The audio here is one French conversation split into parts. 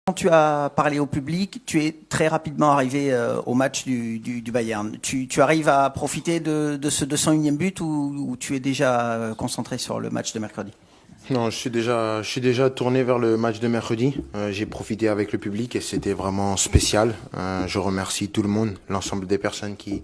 Quand tu as parlé au public, tu es très rapidement arrivé au match du Bayern. Tu arrives à profiter de ce 201e but ou tu es déjà concentré sur le match de mercredi? Non, je suis déjà tourné vers le match de mercredi. J'ai profité avec le public et c'était vraiment spécial. Je remercie tout le monde, l'ensemble des personnes qui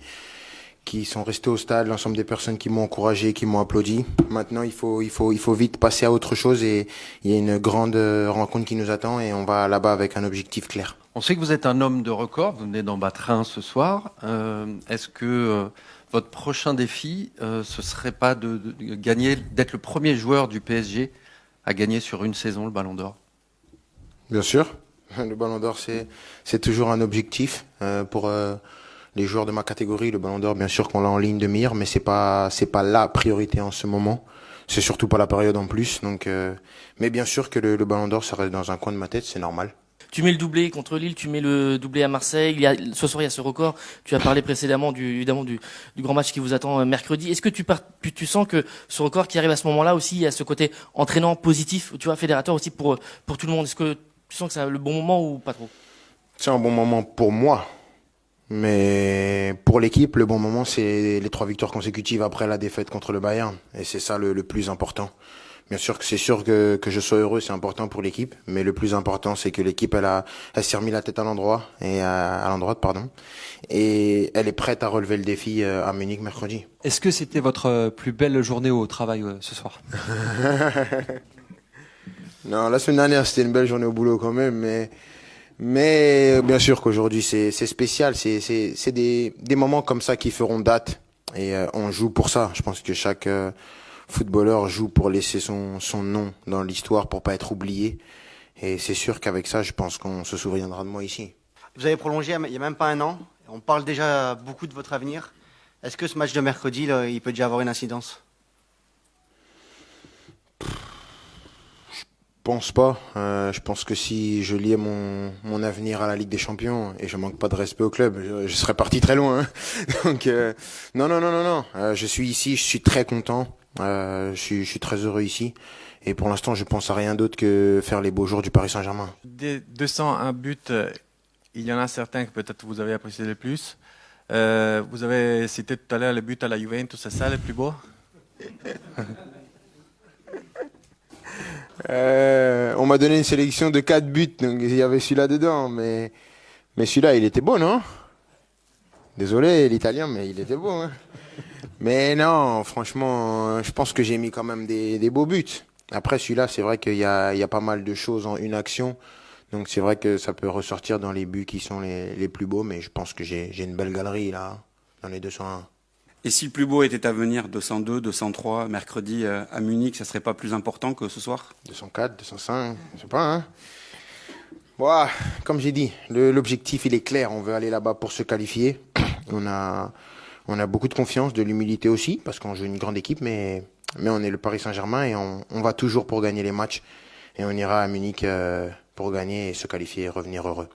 sont restées au stade, l'ensemble des personnes qui m'ont encouragé, qui m'ont applaudi. Maintenant, il faut vite passer à autre chose et il y a une grande rencontre qui nous attend et on va là-bas avec un objectif clair. On sait que vous êtes un homme de record, vous venez d'en battre un ce soir. Est-ce que votre prochain défi, ce serait pas de gagner, d'être le premier joueur du PSG à gagner sur une saison le Ballon d'Or? Bien sûr, le Ballon d'Or c'est toujours un objectif pour les joueurs de ma catégorie. Le Ballon d'Or, bien sûr qu'on l'a en ligne de mire, mais c'est pas la priorité en ce moment. C'est surtout pas la période en plus. Donc, mais bien sûr que le Ballon d'Or, ça reste dans un coin de ma tête, c'est normal. Tu mets le doublé contre Lille, tu mets le doublé à Marseille. Ce soir, il y a ce record. Tu as parlé précédemment évidemment du grand match qui vous attend mercredi. Est-ce que tu sens que ce record qui arrive à ce moment-là aussi, il y a ce côté entraînant positif, tu vois, fédérateur aussi pour tout le monde. Est-ce que tu sens que c'est le bon moment ou pas trop? C'est un bon moment pour moi. Mais pour l'équipe, le bon moment, c'est les 3 victoires consécutives après la défaite contre le Bayern. Et c'est ça le plus important. Bien sûr que c'est sûr que je sois heureux, c'est important pour l'équipe. Mais le plus important, c'est que l'équipe, elle s'est remis la tête à l'endroit, à l'endroit, pardon. Et elle est prête à relever le défi à Munich mercredi. Est-ce que c'était votre plus belle journée au travail ce soir? Non, la semaine dernière, c'était une belle journée au boulot quand même, mais bien sûr qu'aujourd'hui c'est spécial, c'est des moments comme ça qui feront date et on joue pour ça. Je pense que chaque footballeur joue pour laisser son nom dans l'histoire, pour pas être oublié. Et c'est sûr qu'avec ça, je pense qu'on se souviendra de moi ici. Vous avez prolongé il y a même pas un an. On parle déjà beaucoup de votre avenir. Est-ce que ce match de mercredi, là, il peut déjà avoir une incidence? Je pense pas. Je pense que si je liais mon avenir à la Ligue des Champions, et je manque pas de respect au club, je serais parti très loin. Hein. Donc non. Je suis ici, je suis très content. Je suis très heureux ici. Et pour l'instant, je pense à rien d'autre que faire les beaux jours du Paris Saint-Germain. Des 201 buts, il y en a certains que peut-être vous avez apprécié le plus. Vous avez cité tout à l'heure le but à la Juventus, c'est ça le plus beau? On m'a donné une sélection de 4 buts, donc il y avait celui-là dedans, mais celui-là, il était beau, non? Désolé, l'italien, mais il était beau, hein. Mais non, franchement, je pense que j'ai mis quand même des beaux buts. Après, celui-là, c'est vrai qu'il y a pas mal de choses en une action, donc c'est vrai que ça peut ressortir dans les buts qui sont les plus beaux, mais je pense que j'ai une belle galerie, là, dans les 201. Et si le plus beau était à venir, 202, 203, mercredi à Munich, ça serait pas plus important que ce soir? 204, 205, je sais pas, hein. Bon, comme j'ai dit, l'objectif, il est clair. On veut aller là-bas pour se qualifier. On a beaucoup de confiance, de l'humilité aussi, parce qu'on joue une grande équipe, mais on est le Paris Saint-Germain et on va toujours pour gagner les matchs. Et on ira à Munich pour gagner et se qualifier et revenir heureux.